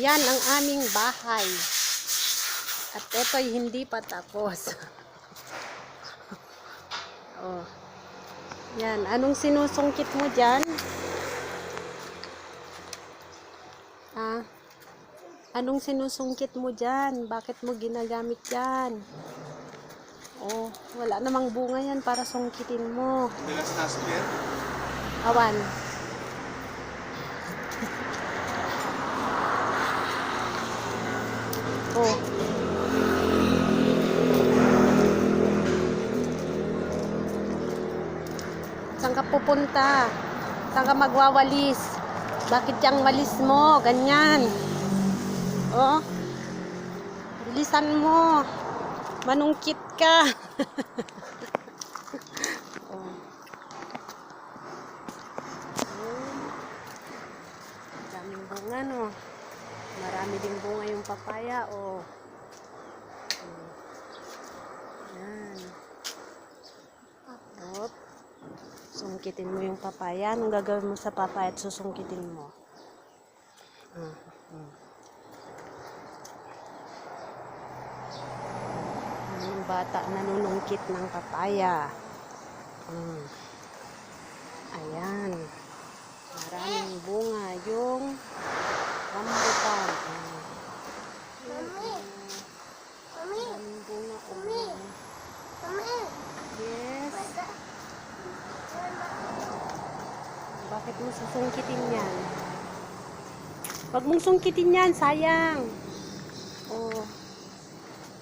Ayan ang aming bahay. At ito'y hindi pa tapos. Oh. Yan. Anong sinusungkit mo dyan? Ah? Anong sinusungkit mo dyan? Bakit mo ginagamit yan? Oh, wala namang bunga yan para sungkitin mo. Bilas na spear? Awan. Oh. Saan ka pupunta? Saan ka magwawalis? Bakit yung walis mo? Ganyan. Oh. Bilisan mo. Manungkit ka. Oh. Daming bunga, no? Marami ding bunga yung papaya, oh. Yan. Op. Sungkitin mo yung papaya. Anong gagawin mo sa papaya at susungkitin mo? Yung bata nanunungkit ng papaya. Ayan. Maraming bunga yung rambutan. Maraming bunga. Yes. Bakit mo susungkitin yan? Huwag mong sungkitin yan, sayang. Oh.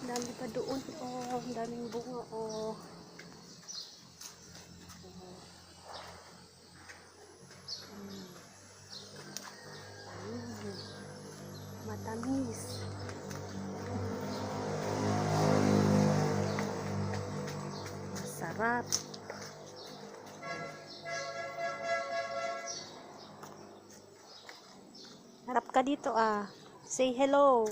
Dami pa doon. Oh, daming bunga. Oh. Matamis. Masarap. Harap ka dito, ah. Say hello.